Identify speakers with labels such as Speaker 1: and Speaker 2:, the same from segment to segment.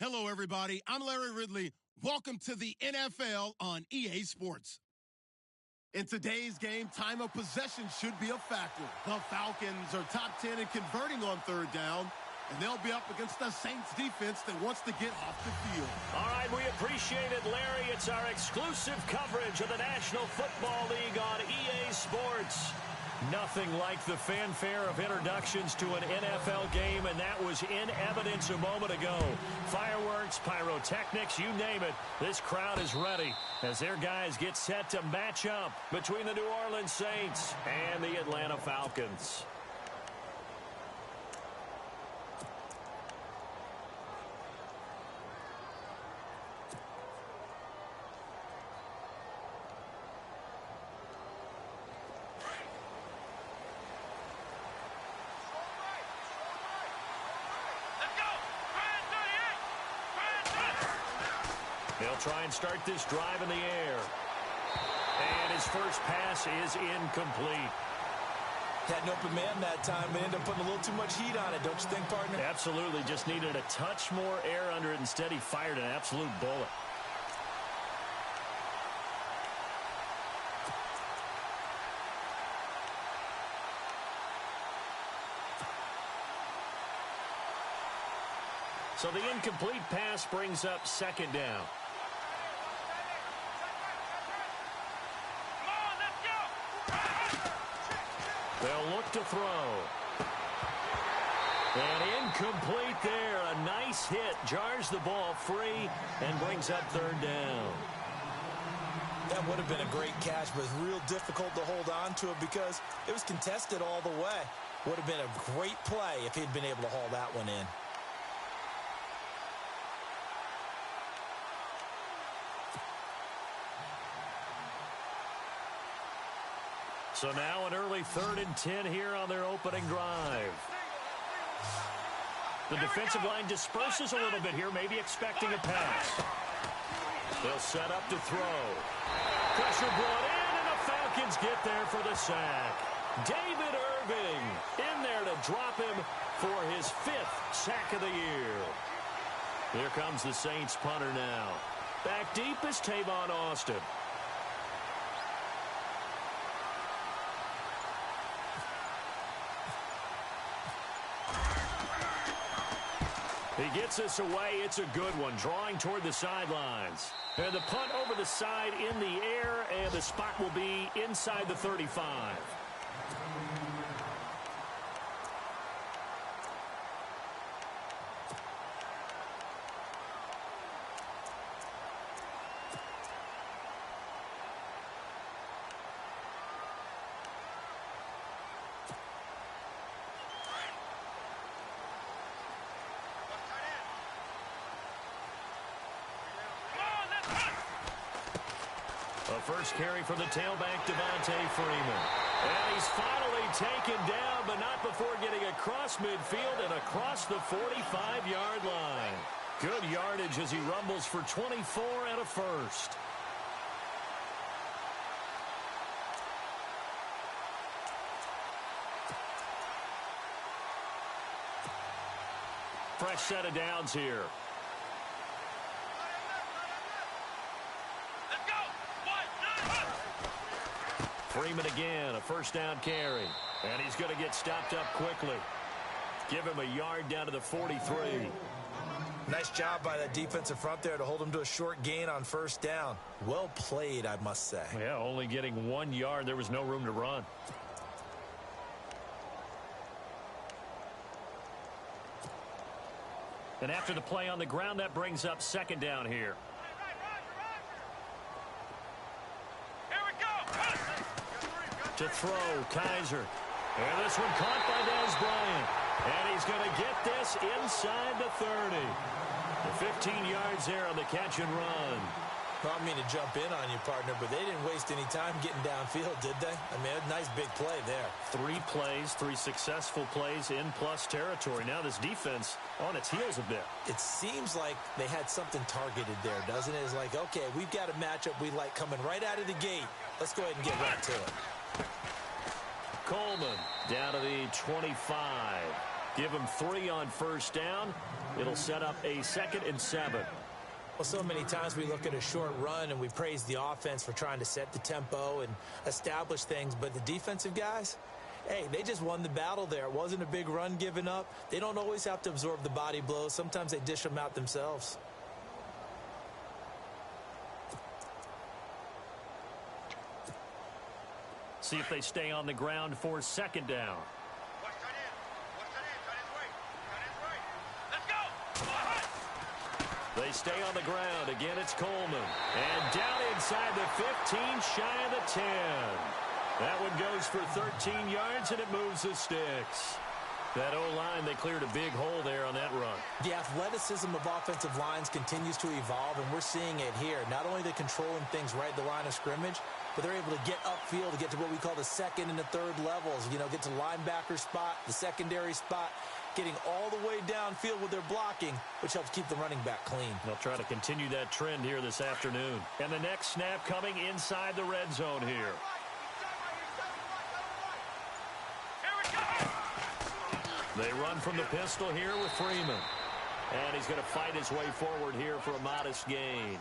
Speaker 1: Hello, everybody. I'm Larry Ridley. Welcome to the NFL on EA Sports. In today's game, time of possession should be a factor. The Falcons are top 10 in converting on third down, and they'll be up against the Saints defense that wants to get off the field.
Speaker 2: All right, we appreciate it, Larry. It's our exclusive coverage of the National Football League on EA Sports. Nothing like the fanfare of introductions to an NFL game, and that was in evidence a moment ago. Fireworks, pyrotechnics, you name it. This crowd is ready as their guys get set to match up between the New Orleans Saints and the Atlanta Falcons. They'll try and start this drive in the air. And his first pass is incomplete.
Speaker 3: Had an open man that time, but ended up putting a little too much heat on it, don't you think, partner?
Speaker 2: Absolutely. Just needed a touch more air under it. Instead, he fired an absolute bullet. So the incomplete pass brings up second down. They'll look to throw. And incomplete there. A nice hit. Jars the ball free and brings up third down.
Speaker 3: That would have been a great catch, but it's real difficult to hold on to it because it was contested all the way. Would have been a great play if he'd been able to haul that one in.
Speaker 2: So now an early 3rd and 10 here on their opening drive. The defensive line disperses a little bit here, maybe expecting a pass. They'll set up to throw. Pressure brought in, and the Falcons get there for the sack. David Irving in there to drop him for his 5th sack of the year. Here comes the Saints punter now. Back deep is Tavon Austin. He gets us away. It's a good one, drawing toward the sidelines. And the punt over the side in the air, and the spot will be inside the 35. First carry for the tailback, Devontae Freeman. And he's finally taken down, but not before getting across midfield and across the 45-yard line. Good yardage as he rumbles for 24 and a first. Fresh set of downs here. Freeman again, a first down carry. And he's going to get stopped up quickly. Give him a yard down to the 43.
Speaker 3: Nice job by that defensive front there to hold him to a short gain on first down. Well played, I must say.
Speaker 2: Yeah, only getting 1 yard. There was no room to run. And after the play on the ground, that brings up second down here. To throw, Kaiser. And this one caught by Dez Bryant. And he's going to get this inside the 30. The 15 yards there on the catch and run.
Speaker 3: Well, I mean to jump in on you, partner, but they didn't waste any time getting downfield, did they? I mean, a nice big play there.
Speaker 2: 3 plays, 3 successful plays in plus territory. Now this defense on its heels a bit.
Speaker 3: It seems like they had something targeted there, doesn't it? It's like, okay, we've got a matchup we like coming right out of the gate. Let's go ahead and get right to it.
Speaker 2: Coleman down to the 25. Give him 3 on first down. It'll set up a 2nd and 7.
Speaker 3: Well, so many times we look at a short run and we praise the offense for trying to set the tempo and establish things, but the defensive guys, hey, they just won the battle there. It wasn't a big run given up. They don't always have to absorb the body blows. Sometimes they dish them out themselves.
Speaker 2: See if they stay on the ground for 2nd down. They stay on the ground. Again, it's Coleman. And down inside the 15, shy of the 10. That one goes for 13 yards, and it moves the sticks. That O-line, they cleared a big hole there on that run.
Speaker 3: The athleticism of offensive lines continues to evolve, and we're seeing it here. Not only are they controlling things right at the line of scrimmage, but they're able to get upfield to get to what we call the 2nd and the 3rd levels. You know, get to linebacker spot, the secondary spot, getting all the way downfield with their blocking, which helps keep the running back clean.
Speaker 2: They'll try to continue that trend here this afternoon. And the next snap coming inside the red zone here. They run from the pistol here with Freeman. And he's going to fight his way forward here for a modest gain.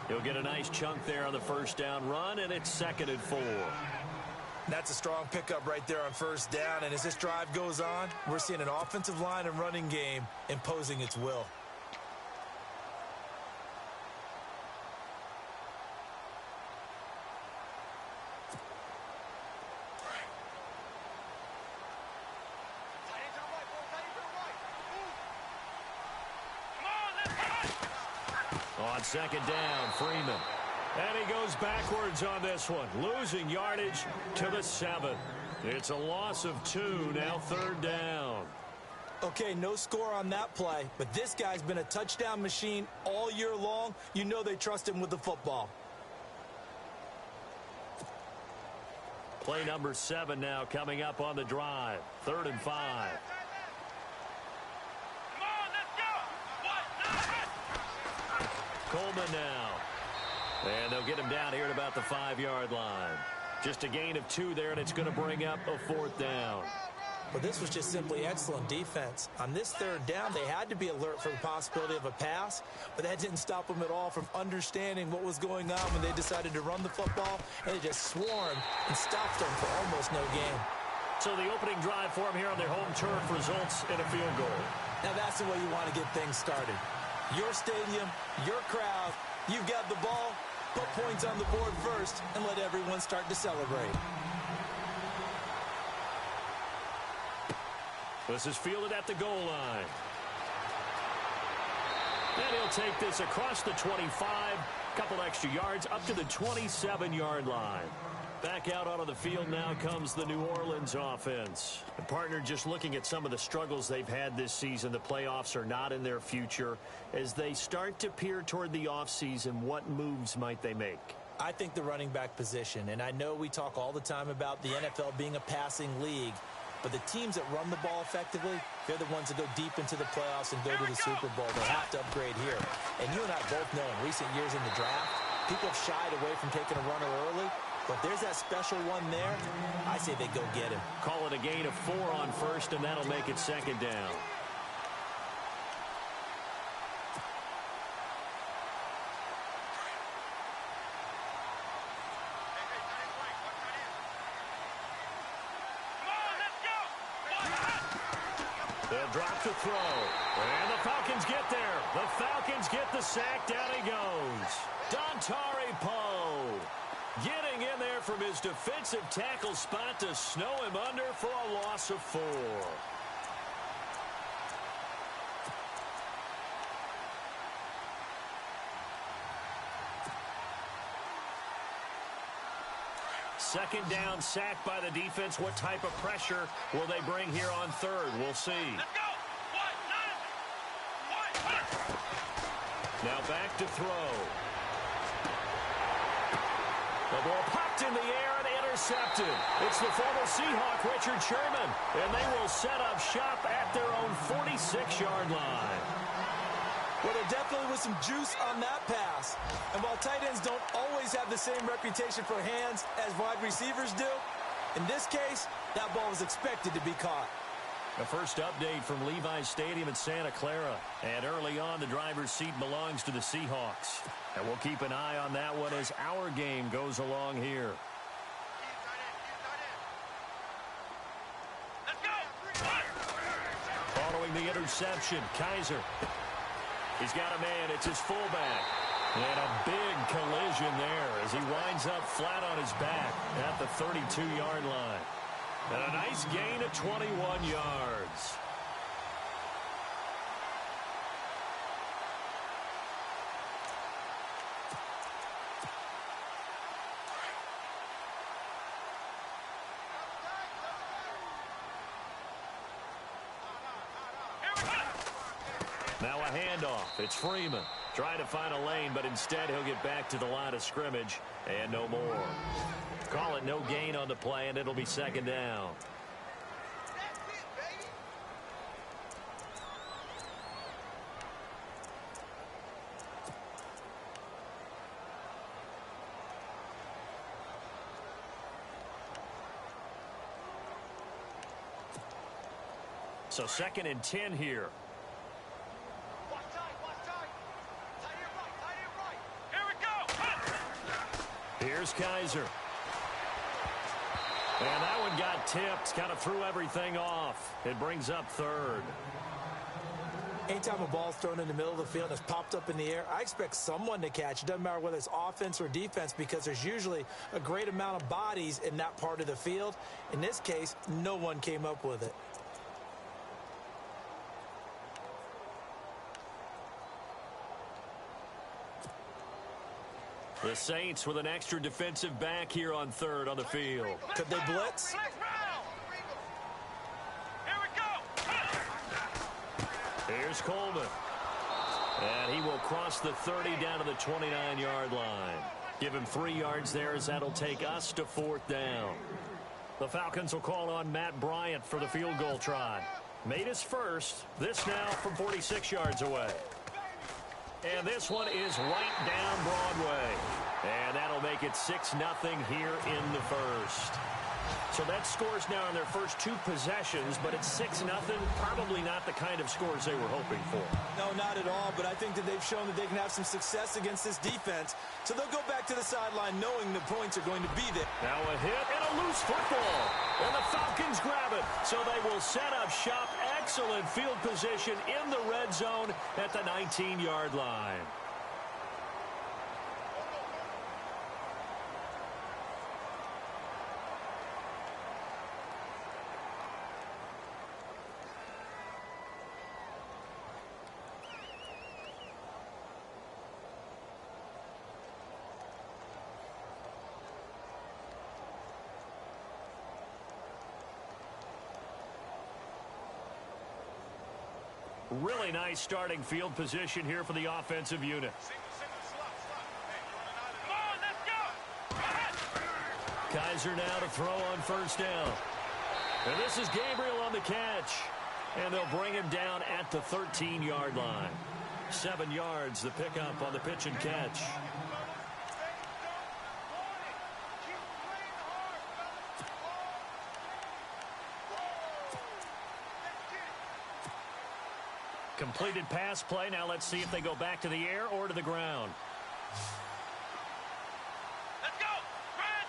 Speaker 2: He'll get a nice chunk there on the first down run, and it's 2nd and 4.
Speaker 3: That's a strong pickup right there on first down, and as this drive goes on, we're seeing an offensive line and running game imposing its will.
Speaker 2: On 2nd down, Freeman. And he goes backwards on this one, losing yardage to the 7. It's a loss of 2, now 3rd down.
Speaker 3: Okay, no score on that play, but this guy's been a touchdown machine all year long. You know they trust him with the football.
Speaker 2: Play number 7 now coming up on the drive. 3rd and 5. Coleman now. And they'll get him down here at about the 5-yard line. Just a gain of 2 there, and it's going to bring up a 4th down.
Speaker 3: But this was just simply excellent defense. On this 3rd down, they had to be alert for the possibility of a pass, but that didn't stop them at all from understanding what was going on when they decided to run the football, and they just swarmed and stopped them for almost no gain.
Speaker 2: So the opening drive for them here on their home turf results in a field goal.
Speaker 3: Now that's the way you want to get things started. Your stadium, your crowd, you've got the ball, put points on the board first, and let everyone start to celebrate.
Speaker 2: This is fielded at the goal line. And he'll take this across the 25, couple extra yards, up to the 27-yard line. Back out onto the field now comes the New Orleans offense. And partner, just looking at some of the struggles they've had this season, the playoffs are not in their future. As they start to peer toward the offseason, what moves might they make?
Speaker 3: I think the running back position, and I know we talk all the time about the NFL being a passing league, but the teams that run the ball effectively, they're the ones that go deep into the playoffs and go to the Super Bowl. They have to upgrade here. And you and I both know in recent years in the draft, people have shied away from taking a runner early. But there's that special one there. I say they go get him.
Speaker 2: Call it a gain of 4 on first, and that'll make it 2nd down. They'll drop to throw. And the Falcons get there. The Falcons get the sack. Down he goes. Dontari Poe getting in there from his defensive tackle spot to snow him under for a loss of 4. Second down, sack by the defense. What type of pressure will they bring here on 3rd? We'll see. Now back to throw. The ball popped in the air and intercepted. It's the former Seahawk, Richard Sherman, and they will set up shop at their own 46-yard line.
Speaker 3: Well, there definitely was some juice on that pass. And while tight ends don't always have the same reputation for hands as wide receivers do, in this case, that ball was expected to be caught.
Speaker 2: The first update from Levi's Stadium in Santa Clara. And early on, the driver's seat belongs to the Seahawks. And we'll keep an eye on that one as our game goes along here. Following the interception, Kaiser. He's got a man. It's his fullback. And a big collision there as he winds up flat on his back at the 32-yard line. And a nice gain of 21 yards. Now a handoff. It's Freeman. Trying to find a lane, but instead he'll get back to the line of scrimmage and no more. Call it no gain on the play, and it'll be second down. So 2nd and 10 here. Here's Kaiser. And that one got tipped. Kind of threw everything off. It brings up 3rd.
Speaker 3: Anytime a ball's thrown in the middle of the field and it's popped up in the air, I expect someone to catch. It doesn't matter whether it's offense or defense because there's usually a great amount of bodies in that part of the field. In this case, no one came up with it.
Speaker 2: The Saints with an extra defensive back here on 3rd on the field.
Speaker 3: Could they blitz?
Speaker 2: Here's Coleman. And he will cross the 30 down to the 29-yard line. Give him 3 yards there as that'll take us to 4th down. The Falcons will call on Matt Bryant for the field goal try. Made his first. This now from 46 yards away. And this one is right down Broadway. And that'll make it 6-0 here in the first. So that scores now in their first 2 possessions, but it's 6-0. Probably not the kind of scores they were hoping for.
Speaker 3: No, not at all, but I think that they've shown that they can have some success against this defense. So they'll go back to the sideline knowing the points are going to be there.
Speaker 2: Now a hit and a loose football. And the Falcons grab it. So they will set up shop. Excellent field position in the red zone at the 19-yard line. Really nice starting field position here for the offensive unit. Kaiser now to throw on 1st down. And this is Gabriel on the catch. And they'll bring him down at the 13-yard line. 7 yards the pickup on the pitch and catch. Completed pass play. Now let's see if they go back to the air or to the ground.
Speaker 4: Let's go! Brand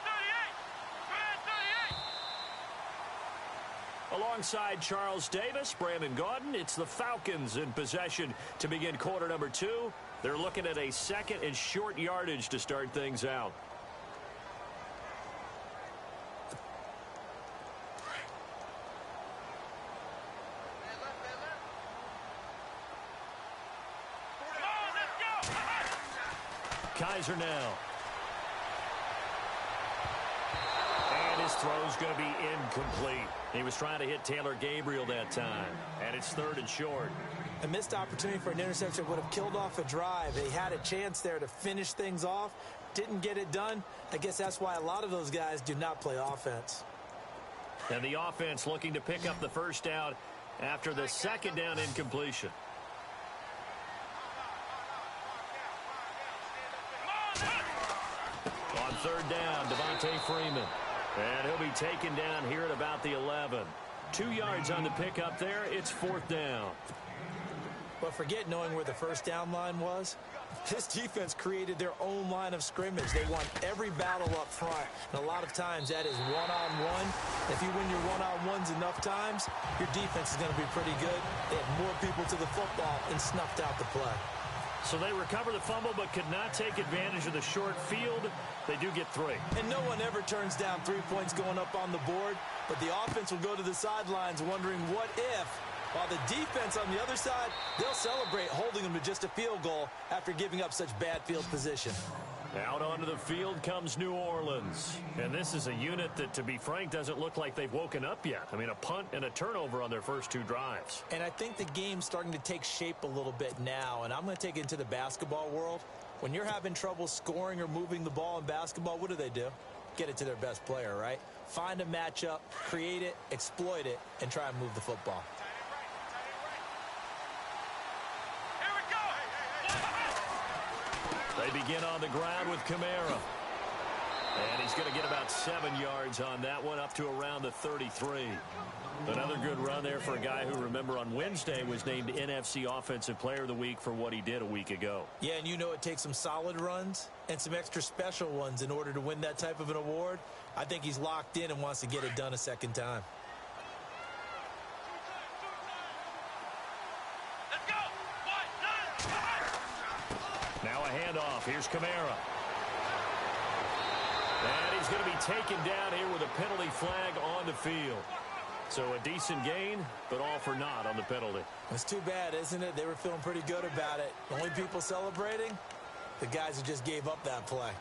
Speaker 4: 38!
Speaker 2: Alongside Charles Davis, Brandon Gaudin, it's the Falcons in possession to begin quarter number 2. They're looking at a 2nd and short yardage to start things out. Kaiser now. And his throw's going to be incomplete. He was trying to hit Taylor Gabriel that time. And it's 3rd and short.
Speaker 3: A missed opportunity for an interception would have killed off a drive. They had a chance there to finish things off. Didn't get it done. I guess that's why a lot of those guys do not play offense.
Speaker 2: And the offense looking to pick up the 1st down after the 2nd down incompletion. On 3rd down, Devontae Freeman. And he'll be taken down here at about the 11. 2 yards on the pickup there. It's 4th down.
Speaker 3: But forget knowing where the first down line was. This defense created their own line of scrimmage. They won every battle up front, and a lot of times that is one-on-one. If you win your one-on-ones enough times, your defense is going to be pretty good. They had more people to the football and snuffed out the play.
Speaker 2: So they recover the fumble but could not take advantage of the short field. They do get 3.
Speaker 3: And no one ever turns down 3 points going up on the board, but the offense will go to the sidelines wondering what if. While the defense on the other side, they'll celebrate holding them to just a field goal after giving up such bad field position.
Speaker 2: Out onto the field comes New Orleans. And this is a unit that, to be frank, doesn't look like they've woken up yet. I mean, a punt and a turnover on their first 2 drives.
Speaker 3: And I think the game's starting to take shape a little bit now, and I'm going to take it into the basketball world. When you're having trouble scoring or moving the ball in basketball, what do? Get it to their best player, right? Find a matchup, create it, exploit it, and try and move the football.
Speaker 2: They begin on the ground with Kamara. And he's going to get about 7 yards on that one, up to around the 33. Another good run there for a guy who, remember, on Wednesday was named NFC Offensive Player of the Week for what he did a week ago.
Speaker 3: Yeah, and you know it takes some solid runs and some extra special ones in order to win that type of an award. I think he's locked in and wants to get it done a second time.
Speaker 2: Now a handoff. Here's Kamara. And he's going to be taken down here with a penalty flag on the field. So a decent gain, but all for naught on the penalty.
Speaker 3: It's too bad, isn't it? They were feeling pretty good about it. The only people celebrating, the guys who just gave up that play.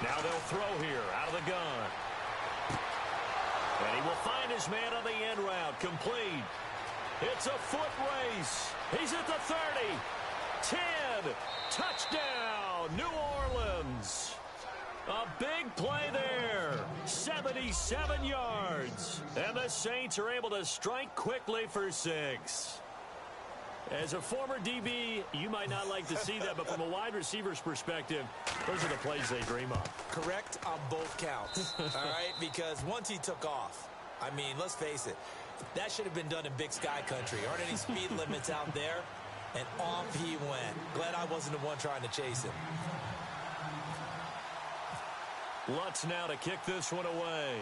Speaker 2: Now they'll throw here out of the gun. And he will find his man on the end route. Complete. It's a foot race. He's at the 30. 10. Touchdown, New Orleans. A big play there. 77 yards. And the Saints are able to strike quickly for 6. As a former DB, you might not like to see that, but from a wide receiver's perspective, those are the plays they dream of.
Speaker 3: Correct on both counts, all right? Because once he took off, I mean, let's face it, that should have been done in Big Sky Country. Aren't any speed limits out there? And off he went. Glad I wasn't the one trying to chase him.
Speaker 2: Lutz now to kick this one away.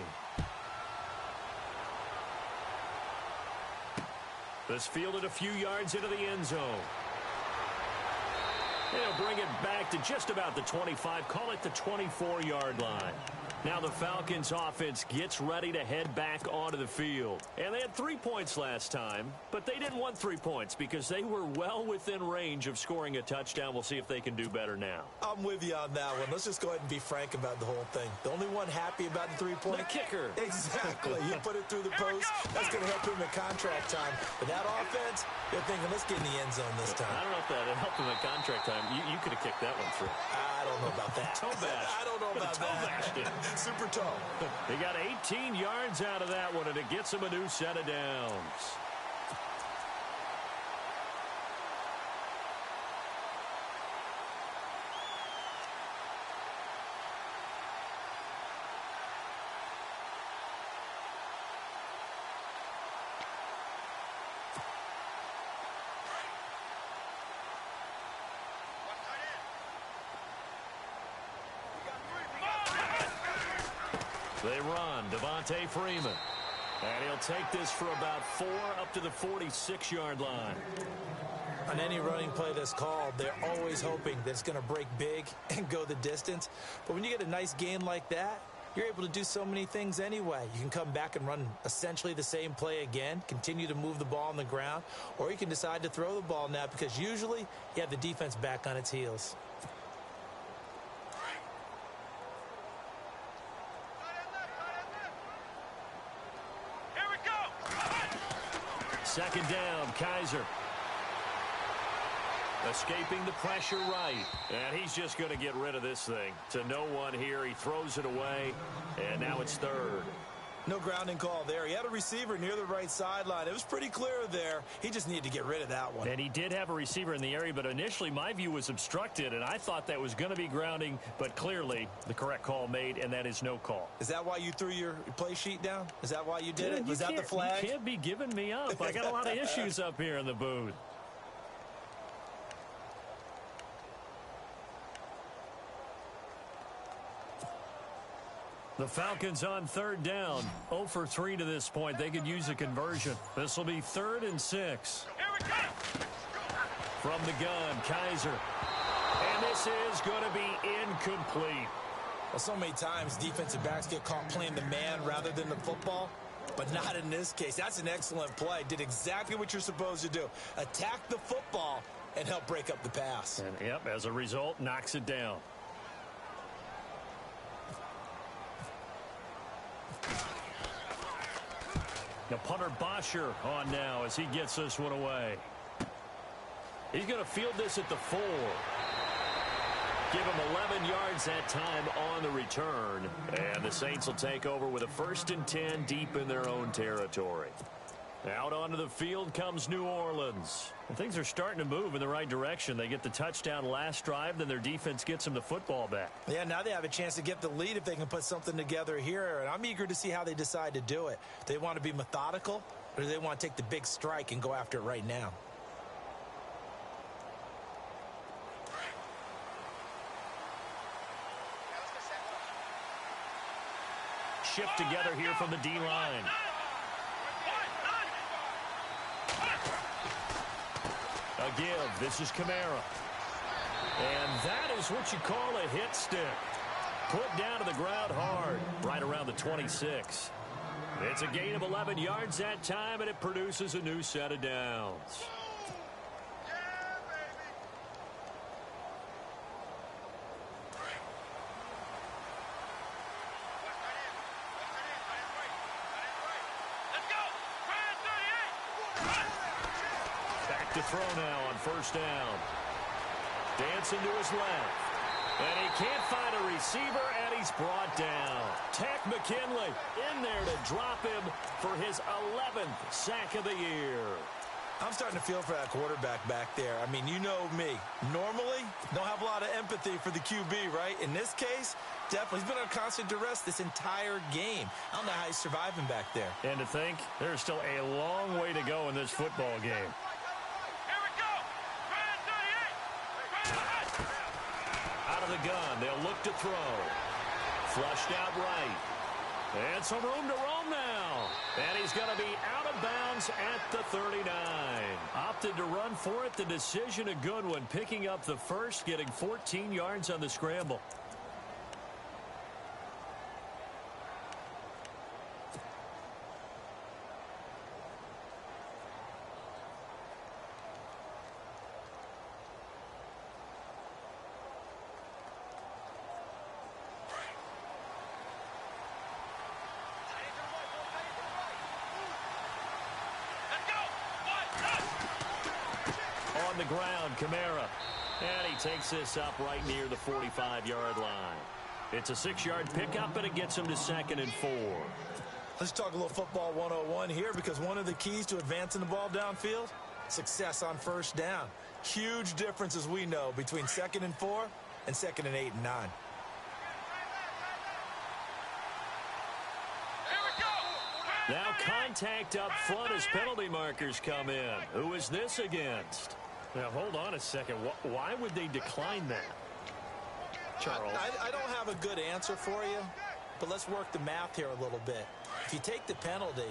Speaker 2: This fielded a few yards into the end zone. They'll bring it back to just about the 25. Call it the 24-yard line. Now the Falcons offense gets ready to head back onto the field. And they had 3 points last time, but they didn't want 3 points because they were well within range of scoring a touchdown. We'll see if they can do better now.
Speaker 3: I'm with you on that one. Let's just go ahead and be frank about the whole thing. The only one happy about the 3-point.
Speaker 2: The kicker.
Speaker 3: Exactly. You put it through the post. That's going to help him in contract time. But that offense, they're thinking, let's get in the end zone this time.
Speaker 2: I don't know if that helped him in contract time. You could have kicked that one through.
Speaker 3: I don't know about that.
Speaker 2: Toe bash.
Speaker 3: I don't know about that. Super toe.
Speaker 2: He got 18 yards out of that one, and it gets him a new set of downs. They run, Devontae Freeman. And he'll take this for about 4 up to the 46-yard line.
Speaker 3: On any running play that's called, they're always hoping that it's going to break big and go the distance. But when you get a nice gain like that, you're able to do so many things anyway. You can come back and run essentially the same play again, continue to move the ball on the ground, or you can decide to throw the ball now because usually you have the defense back on its heels.
Speaker 2: Second down, Kaiser. Escaping the pressure right. And he's just going to get rid of this thing. To no one here. He throws it away. And now it's third.
Speaker 3: No grounding call there. He had a receiver near the right sideline. It was pretty clear there. He just needed to get rid of that one.
Speaker 2: And he did have a receiver in the area, but initially my view was obstructed, and I thought that was going to be grounding, but clearly the correct call made, and that is no call.
Speaker 3: Is that why you threw your play sheet down? Is that why you did it? Was that the flag?
Speaker 2: You can't be giving me up. I got a lot of issues up here in the booth. The Falcons on third down. 0 for 3 to this point. They could use a conversion. This will be 3rd and 6.
Speaker 4: Here we go.
Speaker 2: From the gun, Kaiser. And this is going to be incomplete.
Speaker 3: Well, so many times defensive backs get caught playing the man rather than the football, but not in this case. That's an excellent play. Did exactly what you're supposed to do. Attack the football and help break up the pass.
Speaker 2: And, yep, as a result, knocks it down. The punter Bosher on now as he gets this one away. He's going to field this at the 4. Give him 11 yards that time on the return. And the Saints will take over with a 1st and 10 deep in their own territory. Out onto the field comes New Orleans. And things are starting to move in the right direction. They get the touchdown last drive, then their defense gets them the football back.
Speaker 3: Yeah, now they have a chance to get the lead if they can put something together here. And I'm eager to see how they decide to do it. Do they want to be methodical, or do they want to take the big strike and go after it right now?
Speaker 2: Shift together here from the D-line. A give. This is Kamara. And that is what you call a hit stick. Put down to the ground hard, right around the 26. It's a gain of 11 yards that time, and it produces a new set of downs. To throw now on 1st down. Dancing to his left. And he can't find a receiver, and he's brought down. Tech McKinley in there to drop him for his 11th sack of the year.
Speaker 3: I'm starting to feel for that quarterback back there. I mean, you know me. Normally, don't have a lot of empathy for the QB, right? In this case, definitely. He's been under constant duress this entire game. I don't know how he's surviving back there.
Speaker 2: And to think, there's still a long way to go in this football game. The gun. They'll look to throw. Flushed out right. And some room to roam now. And he's going to be out of bounds at the 39. Opted to run for it. The decision a good one. Picking up the first, getting 14 yards on the scramble. On the ground, Kamara. And he takes this up right near the 45-yard line. It's a 6-yard pickup, and it gets him to 2nd and 4.
Speaker 3: Let's talk a little football 101 here, because one of the keys to advancing the ball downfield, success on 1st down. Huge difference, as we know, between 2nd and 4 and 2nd and 8 and 9.
Speaker 2: Now contact up front as penalty markers come in. Who is this against? Now, hold on a second. Why would they decline that? Charles.
Speaker 3: I don't have a good answer for you, but let's work the math here a little bit. If you take the penalty,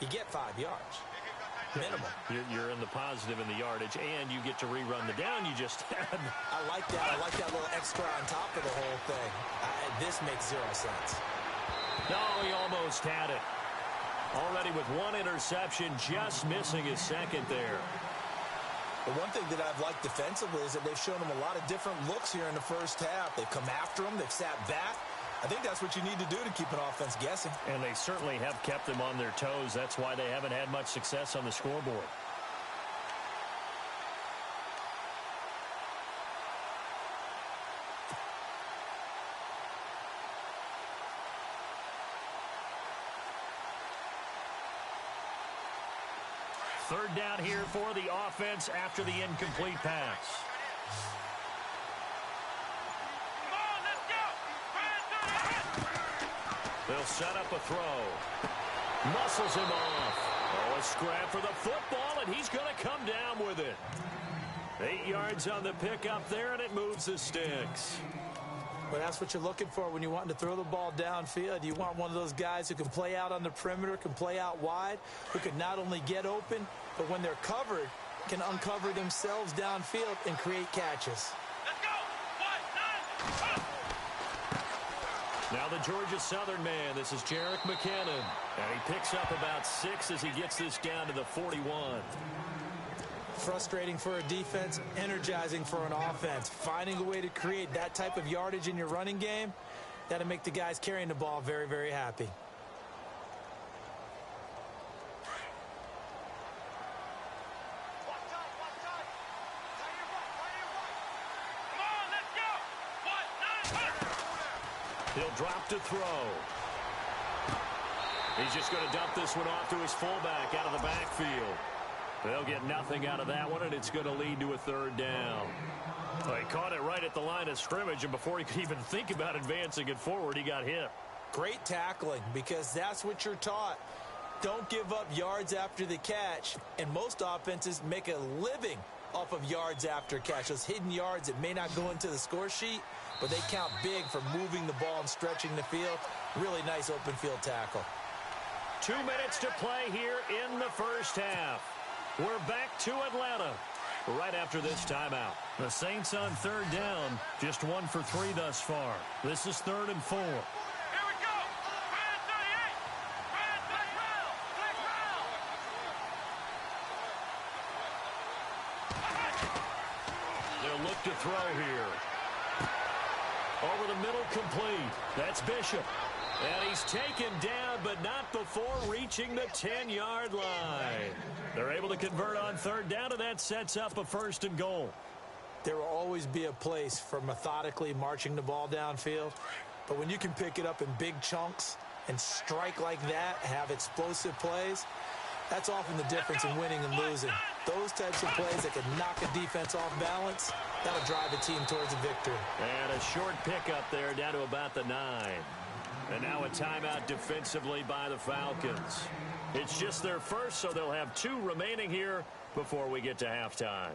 Speaker 3: you get 5 yards. Minimum.
Speaker 2: You're in the positive in the yardage, and you get to rerun the down you just had.
Speaker 3: I like that. I like that little extra on top of the whole thing. This makes 0 sense.
Speaker 2: No, he almost had it. Already with 1 interception, just missing his 2nd there.
Speaker 3: The one thing that I've liked defensively is that they've shown him a lot of different looks here in the 1st half. They've come after him. They've sat back. I think that's what you need to do to keep an offense guessing.
Speaker 2: And they certainly have kept them on their toes. That's why they haven't had much success on the scoreboard. Third down here for the offense after the incomplete pass.
Speaker 4: Come on, let's go.
Speaker 2: They'll set up a throw. Muscles him off. Oh, a scrap for the football, and he's going to come down with it. 8 yards on the pickup there, and it moves the sticks.
Speaker 3: Well, that's what you're looking for when you want to throw the ball downfield. You want one of those guys who can play out on the perimeter, can play out wide, who can not only get open, but when they're covered, can uncover themselves downfield and create catches.
Speaker 4: Let's go. 1, 9,
Speaker 2: Now the Georgia Southern man, this is Jerick McKinnon. And he picks up about 6 as he gets this down to the 41.
Speaker 3: Frustrating for a defense, energizing for an offense. Finding a way to create that type of yardage in your running game, that'll make the guys carrying the ball very, very happy.
Speaker 2: He'll drop to throw. He's just going to dump this one off to his fullback out of the backfield. They'll get nothing out of that one, and it's going to lead to a third down. Well, he caught it right at the line of scrimmage, and before he could even think about advancing it forward, he got hit.
Speaker 3: Great tackling, because that's what you're taught. Don't give up yards after the catch, and most offenses make a living off of yards after catch. Those hidden yards that may not go into the score sheet, but they count big for moving the ball and stretching the field. Really nice open field tackle.
Speaker 2: 2 minutes to play here in the first half. We're back to Atlanta right after this timeout. The Saints on third down, just 1 for 3 thus far. This is 3rd and 4.
Speaker 4: Here we go. Red 38. Red flag round. Flag round.
Speaker 2: They'll look to throw here. Over the middle, complete. That's Bishop. And he's taken down, but not before reaching the 10-yard line. They're able to convert on third down, and that sets up a 1st and goal.
Speaker 3: There will always be a place for methodically marching the ball downfield. But when you can pick it up in big chunks and strike like that, have explosive plays, that's often the difference in winning and losing. Those types of plays that can knock a defense off balance, that'll drive a team towards a victory.
Speaker 2: And a short pickup there down to about the 9. And now a timeout defensively by the Falcons. It's just their first, so they'll have 2 remaining here before we get to halftime.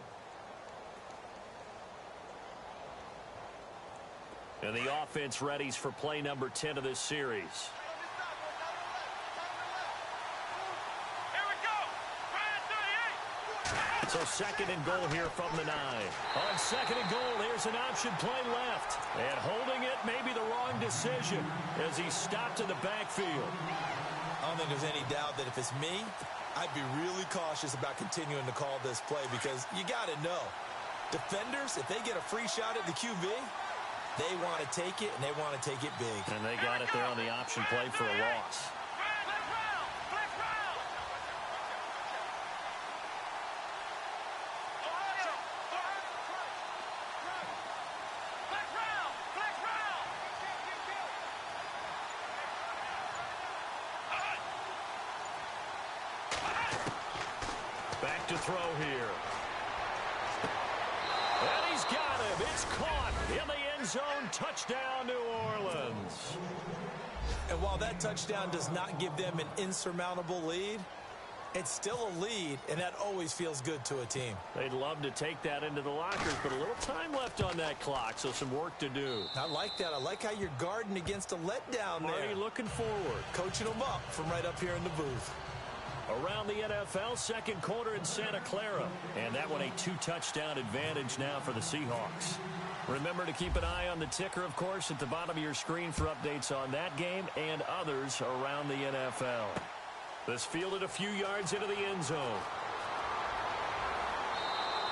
Speaker 2: And the offense readies for play number 10 of this series.
Speaker 4: Here we go. Red 38.
Speaker 2: So 2nd and goal here from the 9. On 2nd and goal, there's an option play left. And holding it may be the wrong decision as he stopped in the backfield.
Speaker 3: I don't think there's any doubt that if it's me, I'd be really cautious about continuing to call this play because you got to know, defenders, if they get a free shot at the QB, they want to take it, and they want to take it big.
Speaker 2: And they got it there on the option play for a loss. Back to throw here. And he's got him. It's caught in the end zone. Touchdown, New Orleans.
Speaker 3: And while that touchdown does not give them an insurmountable lead, it's still a lead, and that always feels good to a team.
Speaker 2: They'd love to take that into the lockers, but a little time left on that clock, so some work to do.
Speaker 3: I like that. I like how you're guarding against a letdown there.
Speaker 2: Already looking forward.
Speaker 3: Coaching them up from right up here in the booth.
Speaker 2: Around the NFL, 2nd quarter in Santa Clara. And that one a 2-touchdown advantage now for the Seahawks. Remember to keep an eye on the ticker, of course, at the bottom of your screen for updates on that game and others around the NFL. This fielded a few yards into the end zone.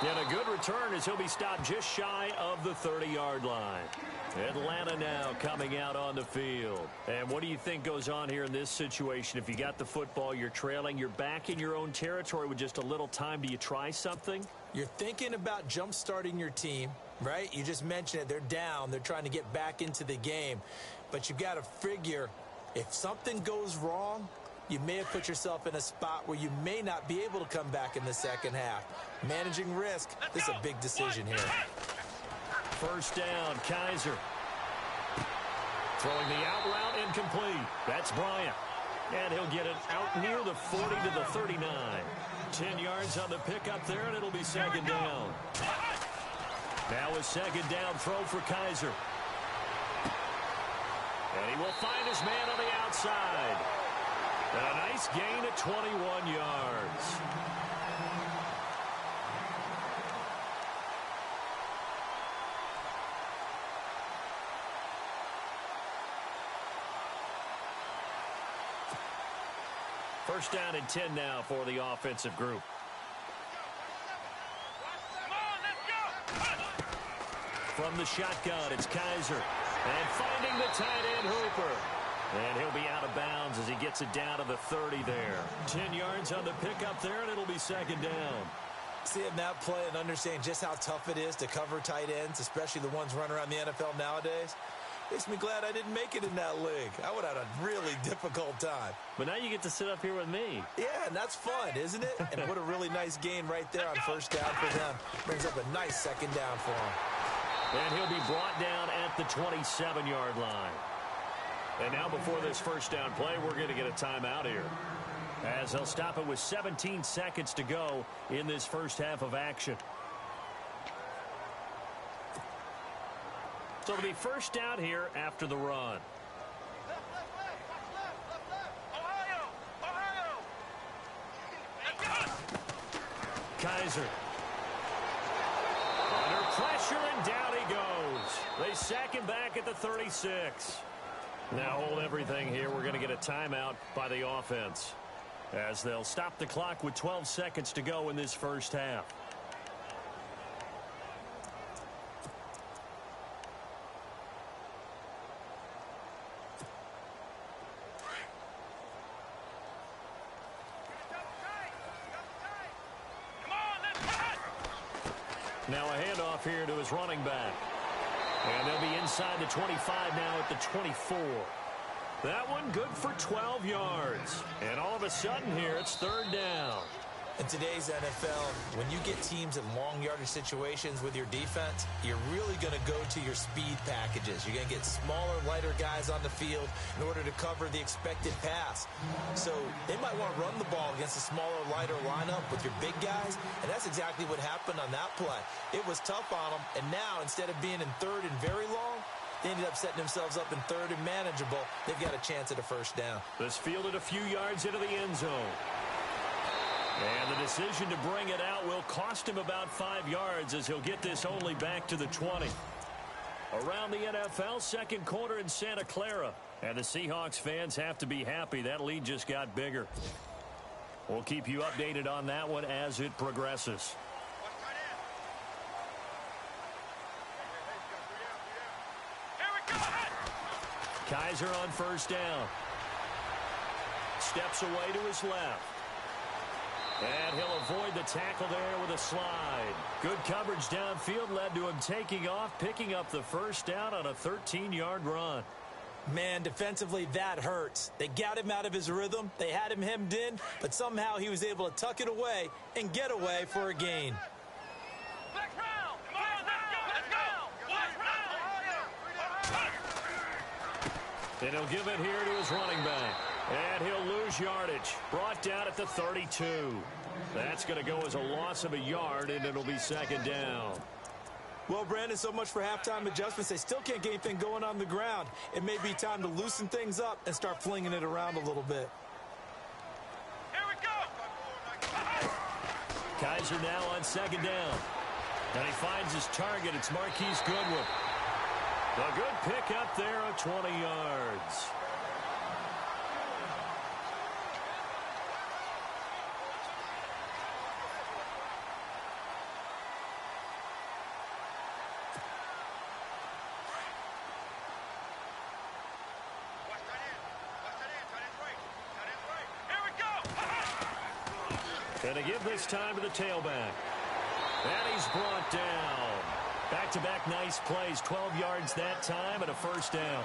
Speaker 2: And a good return as he'll be stopped just shy of the 30-yard line. Atlanta now coming out on the field. And what do you think goes on here in this situation? If you got the football, you're trailing, you're back in your own territory with just a little time. Do you try something?
Speaker 3: You're thinking about jump-starting your team, right? You just mentioned it. They're down. They're trying to get back into the game. But you've got to figure if something goes wrong, you may have put yourself in a spot where you may not be able to come back in the second half. Managing risk, this is a big decision here.
Speaker 2: First down, Kaiser. Throwing the out route incomplete. That's Bryant. And he'll get it out near the 40 to the 39. 10 yards on the pickup there, and it'll be second down. Now a second down throw for Kaiser. And he will find his man on the outside. And a nice gain at 21 yards. First down and 10 now for the offensive group. From the shotgun, it's Kaiser. And finding the tight end, Hooper. And he'll be out of bounds as he gets it down to the 30 there. 10 yards on the pickup there, and it'll be second down.
Speaker 3: Seeing that play and understanding just how tough it is to cover tight ends, especially the ones running around the NFL nowadays, makes me glad I didn't make it in that league. I would have had a really difficult time.
Speaker 2: But now you get to sit up here with me.
Speaker 3: Yeah, and that's fun, isn't it? And what a really nice gain right there on first down for them. Brings up a nice second down for him.
Speaker 2: And he'll be brought down at the 27-yard line. And now before this first down play, we're going to get a timeout here, as they'll stop it with 17 seconds to go in this first half of action. So it'll be first down here after the run. Kaiser. Under pressure, and down he goes. They sack him back at the 36. Now hold everything here. We're going to get a timeout by the offense, as they'll stop the clock with 12 seconds to go in this first half. Now a handoff here to his running back. And they'll be inside the 25 now at the 24. That one good for 12 yards. And all of a sudden here, it's third down.
Speaker 3: In today's NFL, when you get teams in long yardage situations with your defense, you're really going to go to your speed packages. You're going to get smaller, lighter guys on the field in order to cover the expected pass. So they might want to run the ball against a smaller, lighter lineup with your big guys, and that's exactly what happened on that play. It was tough on them, and now instead of being in third and very long, they ended up setting themselves up in third and manageable. They've got a chance at a first down.
Speaker 2: This fielded a few yards into the end zone. And the decision to bring it out will cost him about 5 yards, as he'll get this only back to the 20. Around the NFL, second quarter in Santa Clara. And the Seahawks fans have to be happy. That lead just got bigger. We'll keep you updated on that one as it progresses. Kaiser on first down. Steps away to his left. And he'll avoid the tackle there with a slide. Good coverage downfield led to him taking off, picking up the first down on a 13-yard run.
Speaker 3: Man, defensively, that hurts. They got him out of his rhythm. They had him hemmed in, but somehow he was able to tuck it away and get away for a gain.
Speaker 2: And he'll give it here to his running back. And he'll lose yardage. Brought down at the 32. That's going to go as a loss of a yard, and it'll be second down.
Speaker 3: Well, Brandon, so much for halftime adjustments. They still can't get anything going on the ground. It may be time to loosen things up and start flinging it around a little bit.
Speaker 4: Here we go.
Speaker 2: Kaiser now on second down. And he finds his target. It's Marquise Goodwin. A good pick up there of 20 yards. And to give this time to the tailback. And he's brought down. Back-to-back nice plays, 12 yards that time and a first down.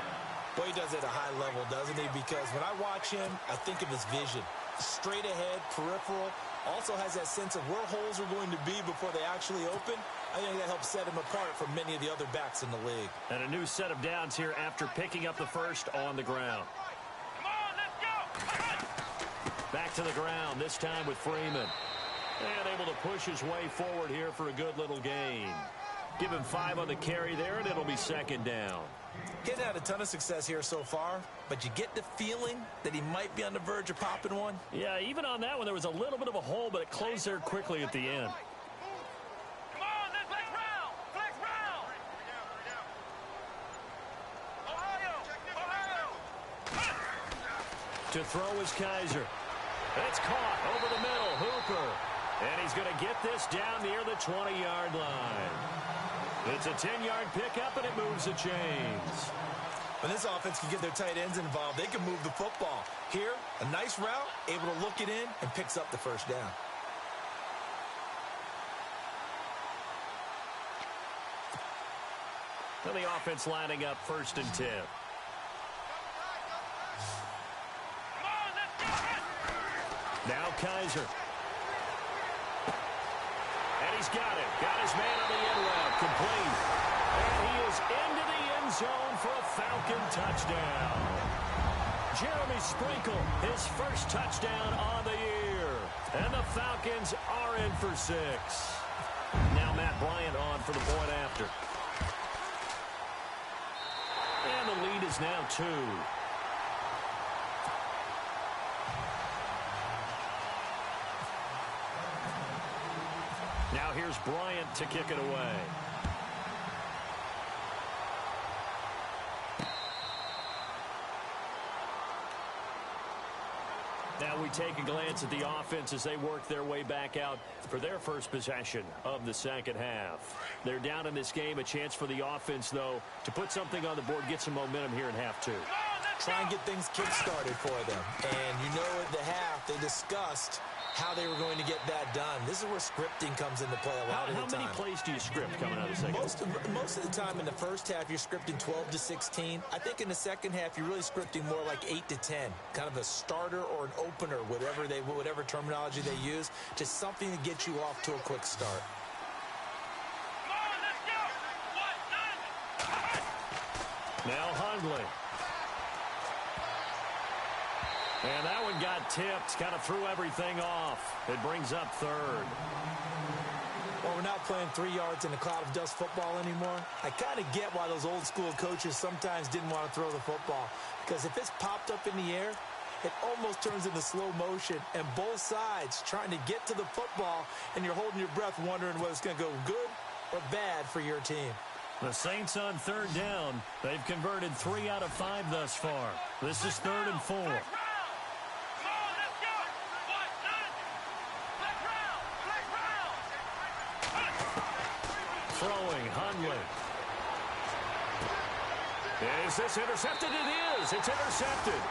Speaker 3: Well, he does it at a high level, doesn't he? Because when I watch him, I think of his vision. Straight ahead, peripheral, also has that sense of where holes are going to be before they actually open. I think that helps set him apart from many of the other backs in the league.
Speaker 2: And a new set of downs here after picking up the first on the ground.
Speaker 4: Come on, let's go.
Speaker 2: Back to the ground, this time with Freeman. And able to push his way forward here for a good little gain. Give him 5 on the carry there, and it'll be second down.
Speaker 3: Getting had a ton of success here so far, but you get the feeling that he might be on the verge of popping one.
Speaker 2: Yeah, even on that one, there was a little bit of a hole, but it closed there quickly at the end.
Speaker 4: Come on, let's flex round. Flex round. Ohio.
Speaker 2: To throw is Kaiser. It's caught over the middle, Hooper. And he's going to get this down near the 20-yard line. It's a 10-yard pickup, and it moves the chains.
Speaker 3: When this offense can get their tight ends involved, they can move the football. Here, a nice route, able to look it in, and picks up the first down.
Speaker 2: And the offense lining up 1st and 10. Now Kaiser. And he's got it. Got his man on the end route. Complete. And he is into the end zone for a Falcon touchdown. Jeremy Sprinkle, his first touchdown on the year. And the Falcons are in for 6. Now Matt Bryant on for the point after. And the lead is now 2. Now here's Bryant to kick it away. Now we take a glance at the offense as they work their way back out for their first possession of the second half. They're down in this game. A chance for the offense, though, to put something on the board, get some momentum here in half 2.
Speaker 3: Try and get things kick-started for them. And you know at the half they discussed how they were going to get that done. This is where scripting comes into play a lot of the time.
Speaker 2: How many plays do you script coming out of the second half?
Speaker 3: Most of the time in the first half, you're scripting 12 to 16. I think in the second half, you're really scripting more like 8 to 10. Kind of a starter or an opener, whatever terminology they use. Just something to get you off to a quick start.
Speaker 2: Now Hundley. And that one got tipped, kind of threw everything off. It brings up 3rd.
Speaker 3: Well, we're not playing 3 yards in a cloud of dust football anymore. I kind of get why those old school coaches sometimes didn't want to throw the football. Because if it's popped up in the air, it almost turns into slow motion. And both sides trying to get to the football, and you're holding your breath wondering whether it's going to go good or bad for your team.
Speaker 2: The Saints on 3rd down. They've converted 3 out of 5 thus far. This is 3rd and 4. Throwing, Hundley. Is this intercepted? It is. It's intercepted.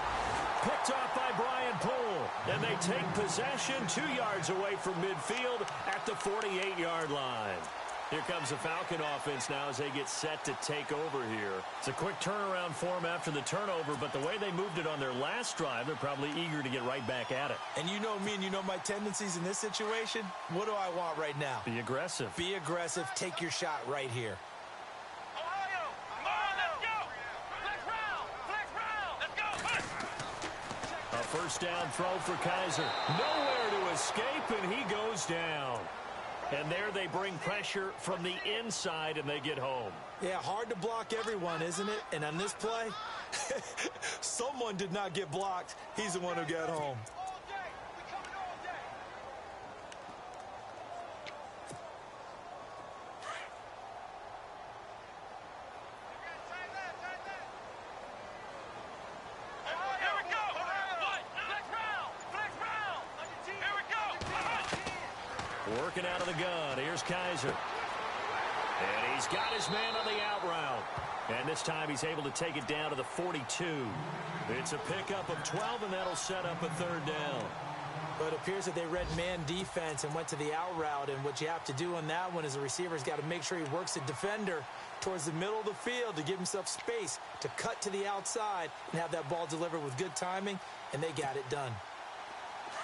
Speaker 2: Picked off by Brian Poole. And they take possession 2 yards away from midfield at the 48-yard line. Here comes the Falcon offense now as they get set to take over here. It's a quick turnaround for them after the turnover, but the way they moved it on their last drive, they're probably eager to get right back at it.
Speaker 3: And you know me and you know my tendencies in this situation. What do I want right now?
Speaker 2: Be aggressive.
Speaker 3: Be aggressive. Take your shot right here.
Speaker 4: Ohio, come on, let's go. Flex round. Let's go.
Speaker 2: A first down throw for Kaiser. Nowhere to escape, and he goes down. And there they bring pressure from the inside, and they get home.
Speaker 3: Yeah, hard to block everyone, isn't it? And on this play, someone did not get blocked. He's the one who got home.
Speaker 2: Working out of the gun. Here's Kaiser. And he's got his man on the out route. And this time he's able to take it down to the 42. It's a pickup of 12, and that'll set up a 3rd down.
Speaker 3: But it appears that they read man defense and went to the out route, and what you have to do on that one is the receiver's got to make sure he works the defender towards the middle of the field to give himself space to cut to the outside and have that ball delivered with good timing, and they got it done.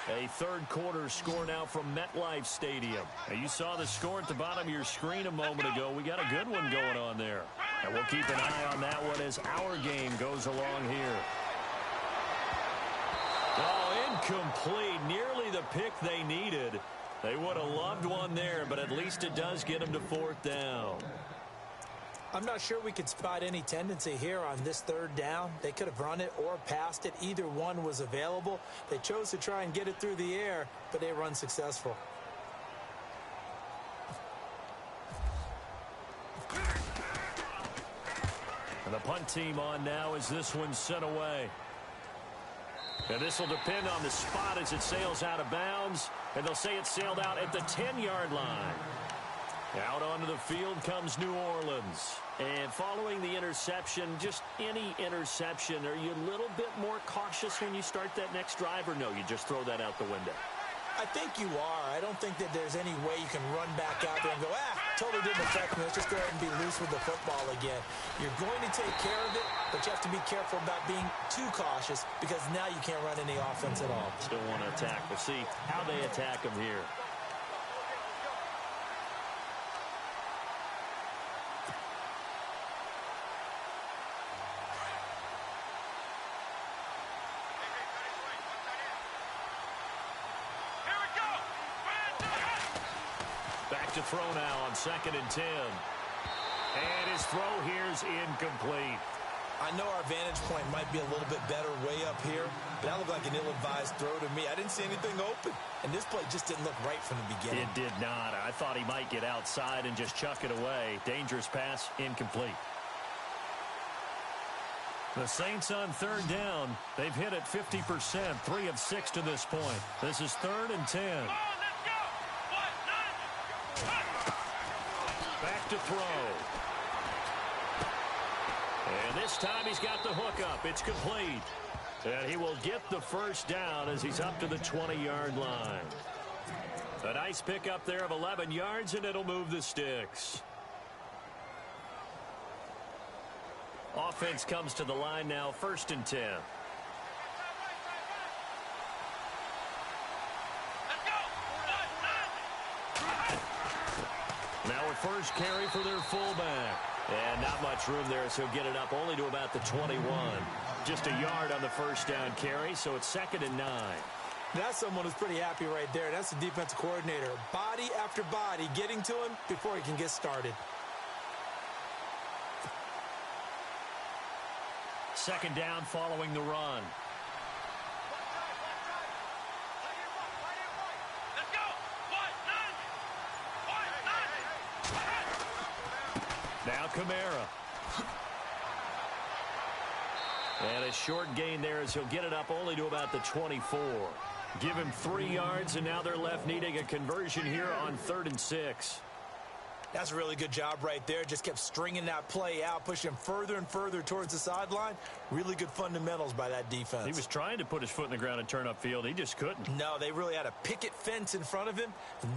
Speaker 2: A third quarter score now from MetLife Stadium. Now, you saw the score at the bottom of your screen a moment ago. We got a good one going on there. And we'll keep an eye on that one as our game goes along here. Oh, incomplete. Nearly the pick they needed. They would have loved one there, but at least it does get them to fourth down.
Speaker 3: I'm not sure we could spot any tendency here on this third down. They could have run it or passed it. Either one was available. They chose to try and get it through the air, but they were unsuccessful.
Speaker 2: And the punt team on now as this one's sent away. And this will depend on the spot as it sails out of bounds. And they'll say it sailed out at the 10-yard line. Out onto the field comes New Orleans. And following the interception, just any interception, are you a little bit more cautious when you start that next drive, or no, you just throw that out the window?
Speaker 3: I think you are. I don't think that there's any way you can run back out there and go, totally didn't affect me. Let's just go ahead and be loose with the football again. You're going to take care of it, but you have to be careful about being too cautious because now you can't run any offense at all.
Speaker 2: Still want to attack. We'll see how they attack them here. To throw now on 2nd and 10. And his throw here's incomplete.
Speaker 3: I know our vantage point might be a little bit better way up here, but that looked like an ill-advised throw to me. I didn't see anything open, and this play just didn't look right from the beginning.
Speaker 2: It did not. I thought he might get outside and just chuck it away. Dangerous pass, incomplete. The Saints on third down. They've hit it 50%, 3 of 6 to this point. This is 3rd and 10. Back to throw. And this time he's got the hook up. It's complete. And he will get the first down as he's up to the 20-yard line. A nice pickup there of 11 yards, and it'll move the sticks. Offense comes to the line now, 1st and 10. Now a first carry for their fullback. And not much room there, so he'll get it up only to about the 21. Just a yard on the first down carry, so it's 2nd and 9.
Speaker 3: That's someone who's pretty happy right there. That's the defensive coordinator. Body after body getting to him before he can get started.
Speaker 2: 2nd down following the run. Now Kamara. And a short gain there as he'll get it up only to about the 24. Give him 3 yards, and now they're left needing a conversion here on 3rd and 6.
Speaker 3: That's a really good job right there. Just kept stringing that play out, pushing him further and further towards the sideline. Really good fundamentals by that defense.
Speaker 2: He was trying to put his foot in the ground and turn upfield. He just couldn't.
Speaker 3: No, they really had a picket fence in front of him.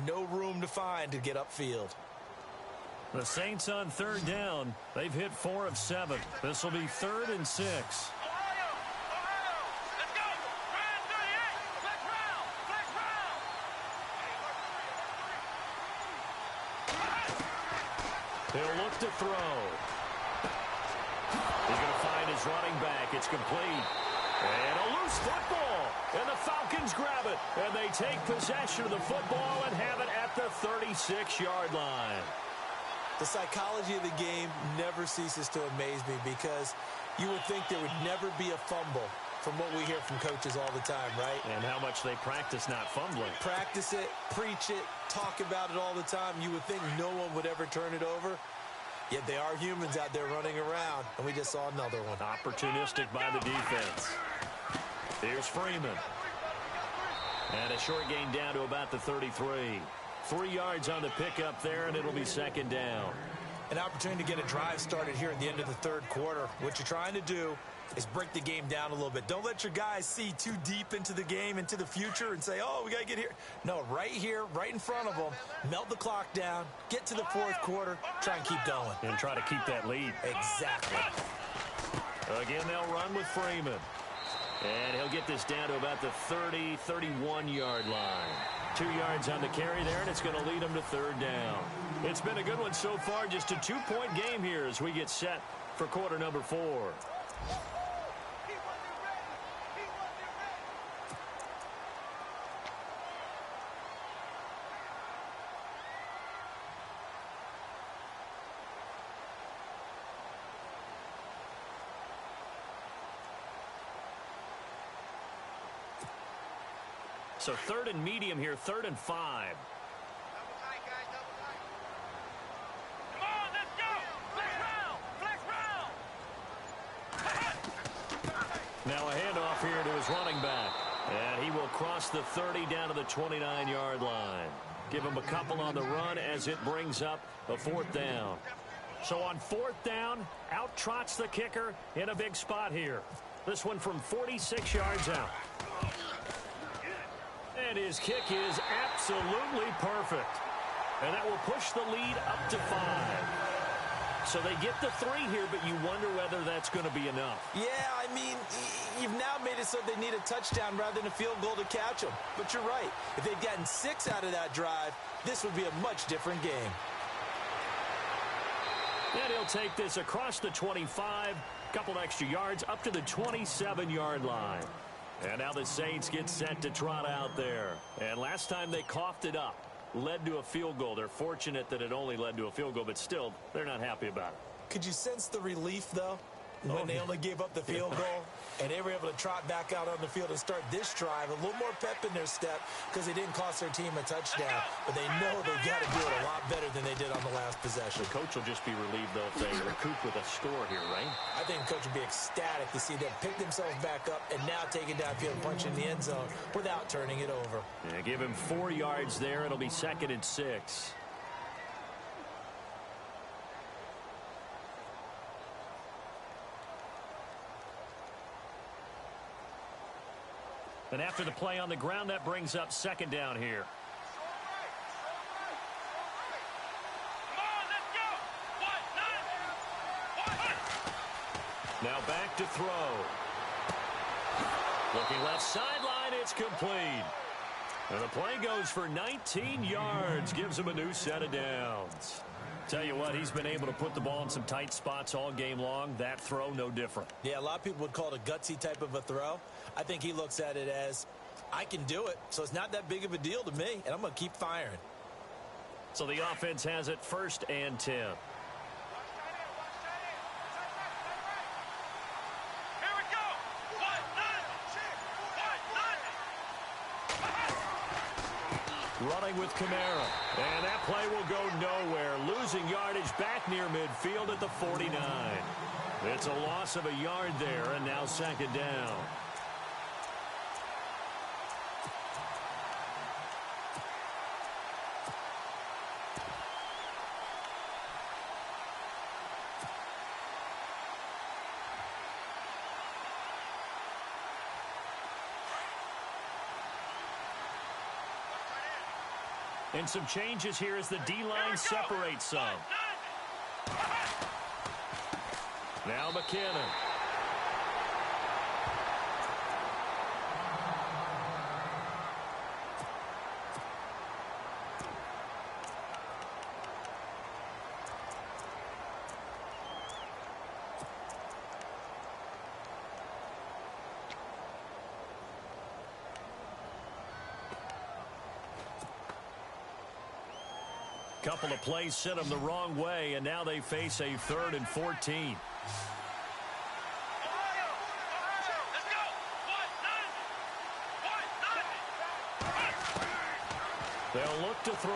Speaker 3: No room to find to get upfield.
Speaker 2: The Saints on third down. They've hit 4 of 7. This will be 3rd and 6. He'll look to throw. He's going to find his running back. It's complete. And a loose football. And the Falcons grab it. And they take possession of the football and have it at the 36-yard line.
Speaker 3: The psychology of the game never ceases to amaze me because you would think there would never be a fumble from what we hear from coaches all the time, right?
Speaker 2: And how much they practice not fumbling.
Speaker 3: Practice it, preach it, talk about it all the time. You would think no one would ever turn it over. Yet they are humans out there running around, and we just saw another one.
Speaker 2: Opportunistic by the defense. Here's Freeman. And a short gain down to about the 33. 3 yards on the pickup there, and it'll be 2nd down.
Speaker 3: An opportunity to get a drive started here at the end of the third quarter. What you're trying to do is break the game down a little bit. Don't let your guys see too deep into the game, into the future, and say, oh, we got to get here. No, right here, right in front of them, melt the clock down, get to the fourth quarter, try and keep going.
Speaker 2: And try to keep that lead.
Speaker 3: Exactly.
Speaker 2: Again, they'll run with Freeman. And he'll get this down to about the 30, 31-yard line. 2 yards on the carry there, and it's going to lead them to third down. It's been a good one so far. Just a 2-point game here as we get set for quarter number 4. So third and medium here, 3rd and 5.
Speaker 4: Come on, let's go! Flex round! Flex round!
Speaker 2: Now a handoff here to his running back. And he will cross the 30 down to the 29-yard line. Give him a couple on the run as it brings up a 4th down. So on 4th down, out trots the kicker in a big spot here. This one from 46 yards out. And his kick is absolutely perfect. And that will push the lead up to 5. So they get the 3 here, but you wonder whether that's going to be enough.
Speaker 3: Yeah, I mean, you've now made it so they need a touchdown rather than a field goal to catch them. But you're right. If they'd gotten 6 out of that drive, this would be a much different game.
Speaker 2: And he'll take this across the 25, couple extra yards up to the 27-yard line. And now the Saints get set to trot out there. And last time they coughed it up, led to a field goal. They're fortunate that it only led to a field goal, but still, they're not happy about it.
Speaker 3: Could you sense the relief, though, when they only gave up the field goal? And they were able to trot back out on the field and start this drive. A little more pep in their step because they didn't cost their team a touchdown. But they know they've got to do it a lot better than they did on the last possession.
Speaker 2: The coach will just be relieved, though, if they recoup with a score here, right?
Speaker 3: I think the coach will be ecstatic to see them pick themselves back up and now take it downfield and punch in the end zone without turning it over.
Speaker 2: Yeah, give him 4 yards there. It'll be 2nd and 6. And after the play on the ground, that brings up 2nd down here.
Speaker 4: Come on, let's go!
Speaker 2: Now back to throw. Looking left sideline, it's complete. And the play goes for 19 yards, gives him a new set of downs. Tell you what, he's been able to put the ball in some tight spots all game long. That throw, no different.
Speaker 3: Yeah, a lot of people would call it a gutsy type of a throw. I think he looks at it as, I can do it, so it's not that big of a deal to me, and I'm going to keep firing.
Speaker 2: So the offense has it 1st and 10.
Speaker 4: Here we go!
Speaker 2: Running with Kamara. And that play will go nowhere. Losing yardage back near midfield at the 49. It's a loss of a yard there, and now 2nd down. And some changes here as the D-line separates some. Now McKinnon. Couple of plays sent them the wrong way, and now they face a 3rd and 14. They'll look to throw.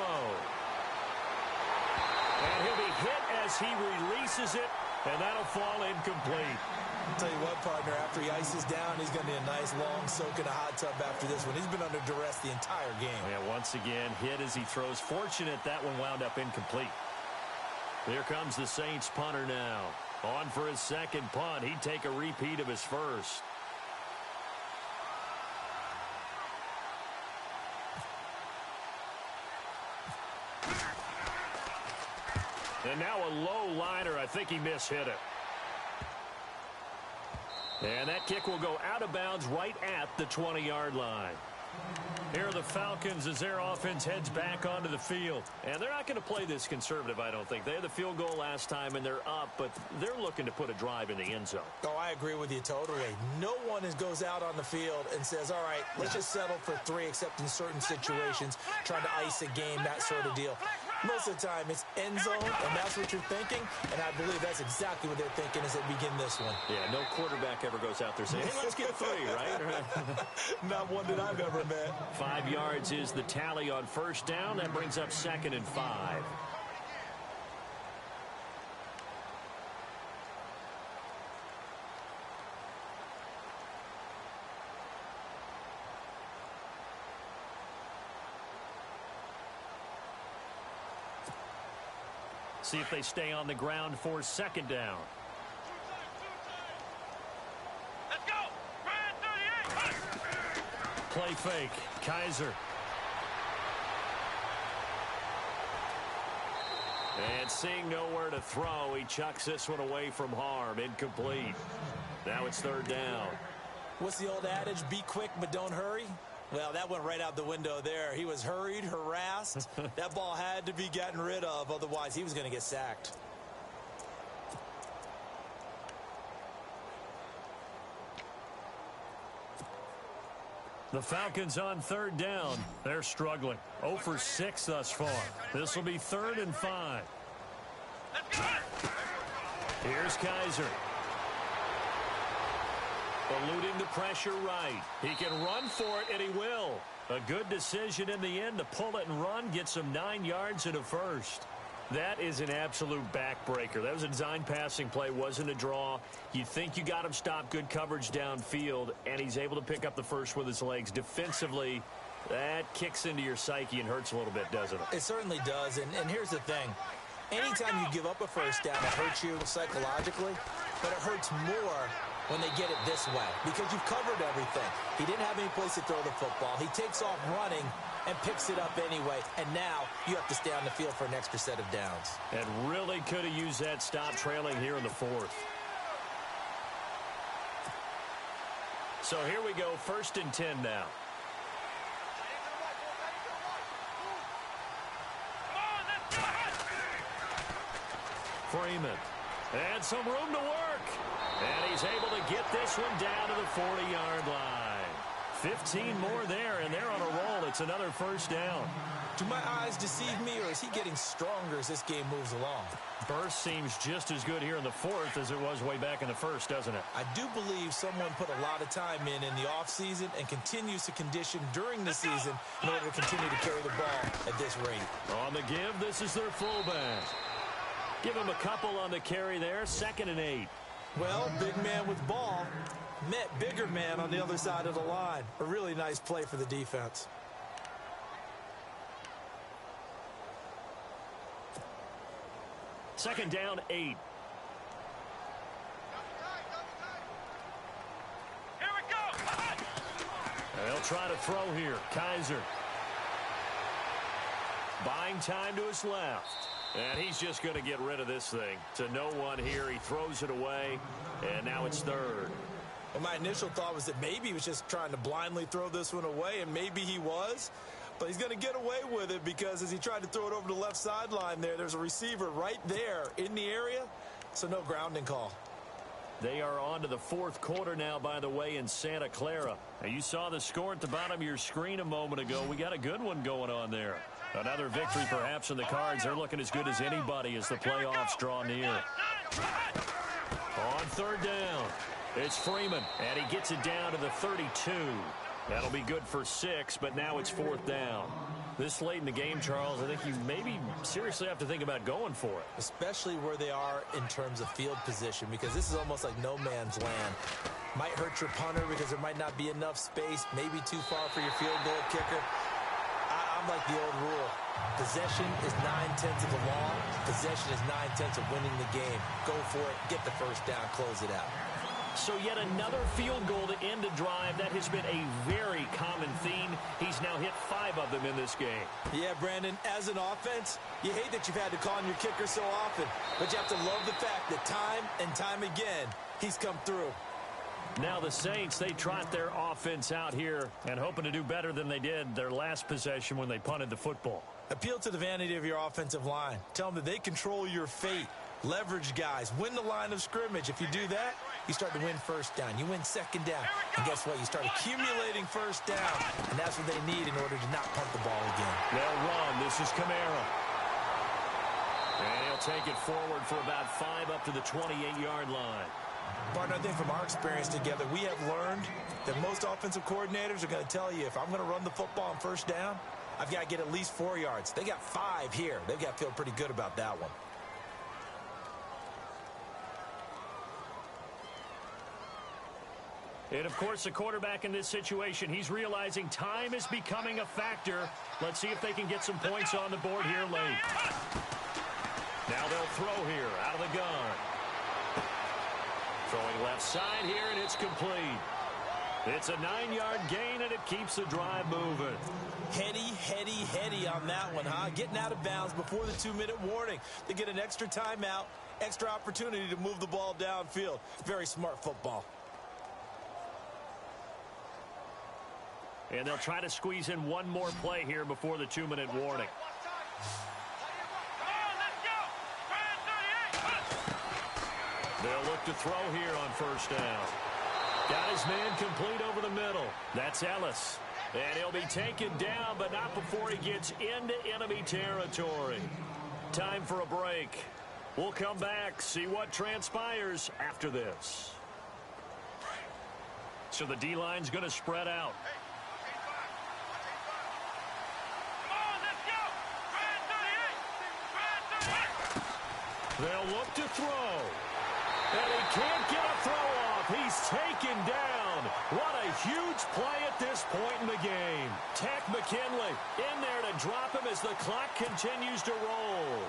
Speaker 2: And he'll be hit as he releases it, and that'll fall incomplete.
Speaker 3: I'll tell you what, partner, after he ices down, he's going to be a nice long soak in a hot tub after this one. He's been under duress the entire game.
Speaker 2: Yeah, once again, hit as he throws. Fortunate that one wound up incomplete. Here comes the Saints punter now. On for his second punt. He'd take a repeat of his first. And now a low liner. I think he mishit it. And that kick will go out of bounds right at the 20-yard line. Here are the Falcons as their offense heads back onto the field. And they're not going to play this conservative, I don't think. They had the field goal last time, and they're up, but they're looking to put a drive in the end zone.
Speaker 3: Oh, I agree with you totally. No one goes out on the field and says, all right, let's just settle for 3, except in certain situations, trying to ice a game, that sort of deal. Most of the time, it's end zone, and that's what you're thinking, and I believe that's exactly what they're thinking as they begin this one.
Speaker 2: Yeah, no quarterback ever goes out there saying, hey, let's get 3, right?
Speaker 3: Not one that I've ever met.
Speaker 2: 5 yards is the tally on first down. That brings up 2nd and 5. See if they stay on the ground for 2nd down.
Speaker 4: Let's go. Brand 38.
Speaker 2: Play fake. Kaiser. And seeing nowhere to throw, he chucks this one away from harm. Incomplete. Now it's 3rd down.
Speaker 3: What's the old adage? Be quick, but don't hurry. Well, that went right out the window there. He was hurried, harassed. That ball had to be gotten rid of. Otherwise, he was going to get sacked.
Speaker 2: The Falcons on 3rd down. They're struggling. 0 for 6 thus far. This will be 3rd and 5. Here's Kaiser. Eluding the pressure right. He can run for it, and he will. A good decision in the end to pull it and run. Gets him 9 yards and a first. That is an absolute backbreaker. That was a design passing play. Wasn't a draw. You think you got him stopped. Good coverage downfield, and he's able to pick up the first with his legs. Defensively, that kicks into your psyche and hurts a little bit, doesn't it?
Speaker 3: It certainly does, and here's the thing. Anytime you give up a first down, it hurts you psychologically, but it hurts more when they get it this way because you've covered everything. He didn't have any place to throw the football. He takes off running and picks it up anyway, and now you have to stay on the field for an extra set of downs.
Speaker 2: And really could have used that stop trailing here in the 4th. So here we go, 1st and 10 now. Freeman. And some room to work. And he's able to get this one down to the 40-yard line. 15 more there, and they're on a roll. It's another 1st down.
Speaker 3: Do my eyes deceive me, or is he getting stronger as this game moves along?
Speaker 2: Burst seems just as good here in the 4th as it was way back in the 1st, doesn't it?
Speaker 3: I do believe someone put a lot of time in the offseason and continues to condition during the season in order to continue to carry the ball at this rate.
Speaker 2: On the give, this is their fullback. Give him a couple on the carry there, 2nd and 8.
Speaker 3: Well, big man with ball met bigger man on the other side of the line. A really nice play for the defense.
Speaker 2: Second down, 8.
Speaker 4: Here we go.
Speaker 2: They'll try to throw here. Kaiser. Buying time to his left. And he's just going to get rid of this thing. To no one here. He throws it away. And now it's 3rd.
Speaker 3: Well, my initial thought was that maybe he was just trying to blindly throw this one away, and maybe he was. But he's going to get away with it because as he tried to throw it over the left sideline there's a receiver right there in the area, so no grounding call.
Speaker 2: They are on to the 4th quarter now, by the way, in Santa Clara. Now, you saw the score at the bottom of your screen a moment ago. We got a good one going on there. Another victory perhaps in the cards. They're looking as good as anybody as the playoffs draw near. On 3rd down, it's Freeman, and he gets it down to the 32. That'll be good for 6, but now it's 4th down. This late in the game, Charles, I think you maybe seriously have to think about going for it.
Speaker 3: Especially where they are in terms of field position, because this is almost like no man's land. Might hurt your punter because there might not be enough space, maybe too far for your field goal kicker. kind of like the old rule. Possession is 9/10 of the law. Possession is 9/10 of winning the game. Go for it. Get the first down. Close it out.
Speaker 2: So yet another field goal to end a drive. That has been a very common theme. He's now hit 5 of them in this game.
Speaker 3: Yeah, Brandon, as an offense, you hate that you've had to call on your kicker so often, but you have to love the fact that time and time again, he's come through.
Speaker 2: Now the Saints, they trot their offense out here and hoping to do better than they did their last possession when they punted the football.
Speaker 3: Appeal to the vanity of your offensive line. Tell them that they control your fate. Leverage guys. Win the line of scrimmage. If you do that, you start to win first down. You win second down. And guess what? You start accumulating first down. And that's what they need in order to not punt the ball again.
Speaker 2: They'll run. This is Kamara. And he'll take it forward for about 5 up to the 28-yard line.
Speaker 3: Partner, I think from our experience together, we have learned that most offensive coordinators are going to tell you, if I'm going to run the football on first down, I've got to get at least 4 yards. They got 5 here. They've got to feel pretty good about that one.
Speaker 2: And, of course, the quarterback in this situation, he's realizing time is becoming a factor. Let's see if they can get some points on the board here late. Now they'll throw here out of the gun. Throwing left side here, and it's complete. It's a 9-yard gain, and it keeps the drive moving.
Speaker 3: Heady on that one, huh? Getting out of bounds before the 2-minute warning. They get an extra timeout, extra opportunity to move the ball downfield. Very smart football.
Speaker 2: And they'll try to squeeze in one more play here before the 2-minute warning. They'll look to throw here on first down. Got his man complete over the middle. That's Ellis. And he'll be taken down, but not before he gets into enemy territory. Time for a break. We'll come back, see what transpires after this. So the D-line's going to spread out. They'll look to throw. And he can't get a throw off. He's taken down. What a huge play at this point in the game. Tech McKinley in there to drop him as the clock continues to roll.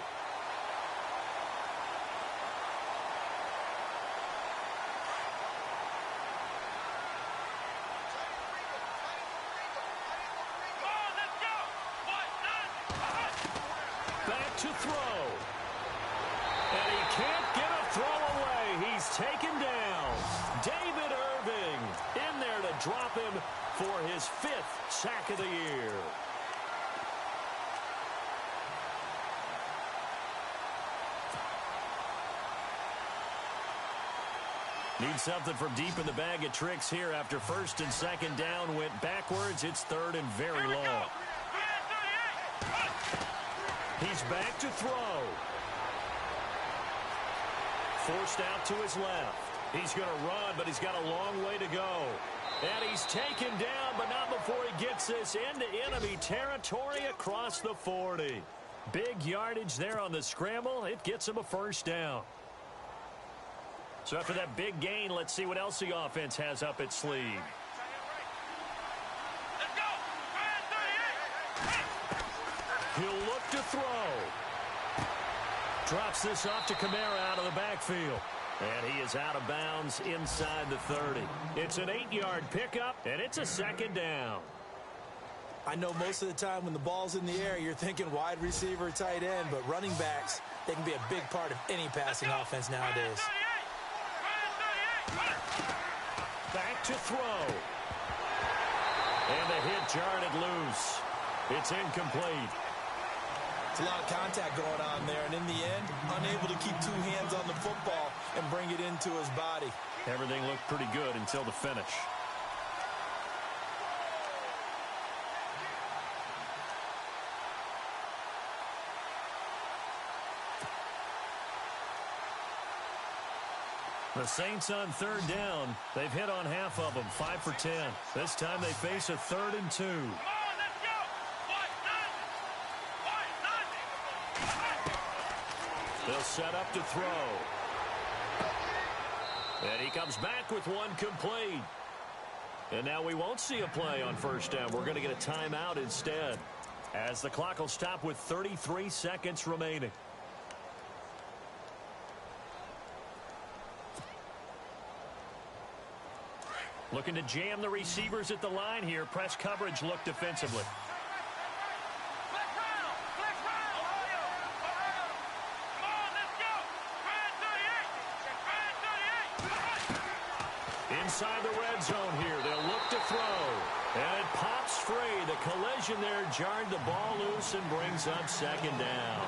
Speaker 2: Back to throw. And he can't get a throw away. He's taken down. David Irving in there to drop him for his 5th sack of the year. Need something from deep in the bag of tricks here after first and second down went backwards. It's third and very long. He's back to throw. Forced out to his left. He's going to run, but he's got a long way to go. And he's taken down, but not before he gets this into enemy territory across the 40. Big yardage there on the scramble. It gets him a first down. So after that big gain, let's see what else the offense has up its sleeve. He'll look to throw. Drops this off to Kamara out of the backfield. And he is out of bounds inside the 30. It's an 8-yard pickup, and it's a second down.
Speaker 3: I know most of the time when the ball's in the air, you're thinking wide receiver, tight end, but running backs, they can be a big part of any passing offense nowadays.
Speaker 2: Back to throw. And the hit jarred loose. It's incomplete.
Speaker 3: It's a lot of contact going on there, and in the end, unable to keep 2 hands on the football and bring it into his body.
Speaker 2: Everything looked pretty good until the finish. The Saints on third down. They've hit on half of them, 5 for 10. This time they face a 3rd and 2. They'll set up to throw. And he comes back with one complete. And now we won't see a play on first down. We're going to get a timeout instead. As the clock will stop with 33 seconds remaining. Looking to jam the receivers at the line here. Press coverage look defensively. Inside the red zone here. They'll look to throw. And it pops free. The collision there jarred the ball loose and brings up second down.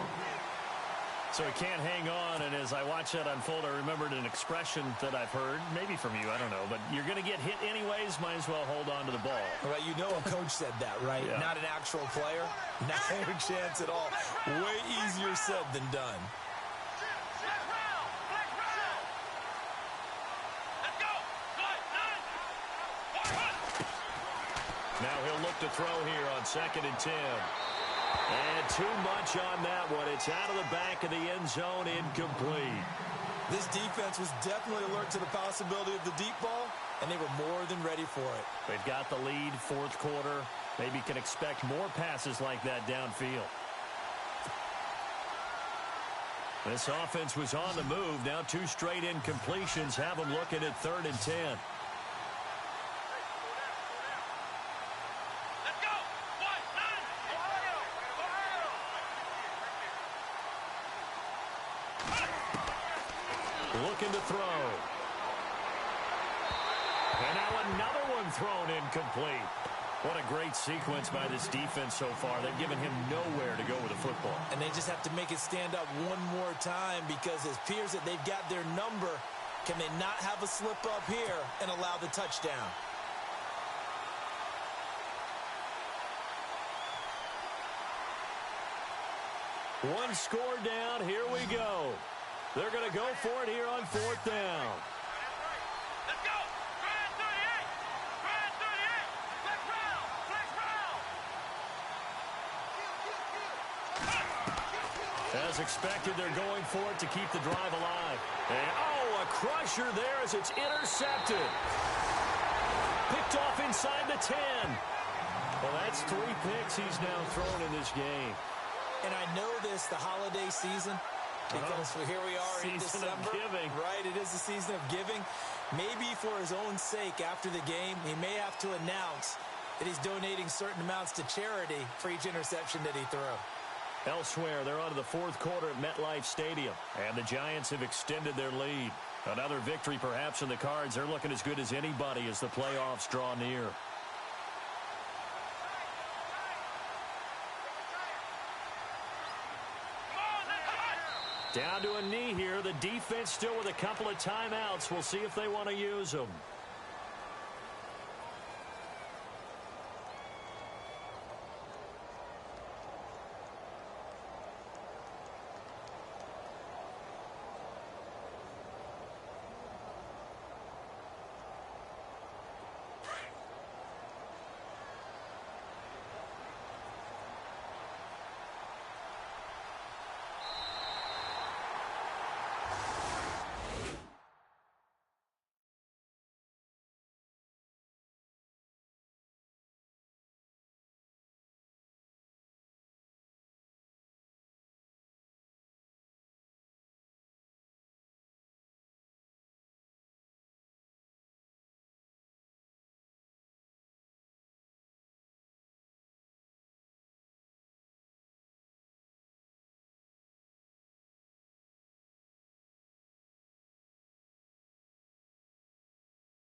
Speaker 2: So he can't hang on, and as I watch that unfold, I remembered an expression that I've heard, maybe from you, I don't know, but you're going to get hit anyways, might as well hold on to the ball.
Speaker 3: Right, you know a coach said that, right?
Speaker 2: Yeah.
Speaker 3: Not an actual player. Not a chance at all. Way easier said than done.
Speaker 2: Now he'll look to throw here on 2nd and 10. And too much on that one. It's out of the back of the end zone, incomplete.
Speaker 3: This defense was definitely alert to the possibility of the deep ball, and they were more than ready for it.
Speaker 2: They've got the lead, 4th quarter. Maybe can expect more passes like that downfield. This offense was on the move. Now 2 straight incompletions have them looking at 3rd and 10. Looking to throw. And now another one thrown incomplete. What a great sequence by this defense so far. They've given him nowhere to go with the football.
Speaker 3: And they just have to make it stand up one more time because it appears that they've got their number. Can they not have a slip up here and allow the touchdown?
Speaker 2: One score down. Here we go. They're going to go for it here on 4th down.
Speaker 4: Let's go. Try 38. Try 38. Flex round. Flex round.
Speaker 2: As expected, they're going for it to keep the drive alive. And, oh, a crusher there as it's intercepted. Picked off inside the 10. Well, that's 3 picks he's now thrown in this game.
Speaker 3: And I know this, the holiday season, because here we are in December.
Speaker 2: Season of giving.
Speaker 3: Right, it is the season of giving. Maybe for his own sake after the game, he may have to announce that he's donating certain amounts to charity for each interception that he threw.
Speaker 2: Elsewhere, they're on to the 4th quarter at MetLife Stadium, and the Giants have extended their lead. Another victory perhaps in the cards. They're looking as good as anybody as the playoffs draw near. Down to a knee here. The defense still with a couple of timeouts. We'll see if they want to use them.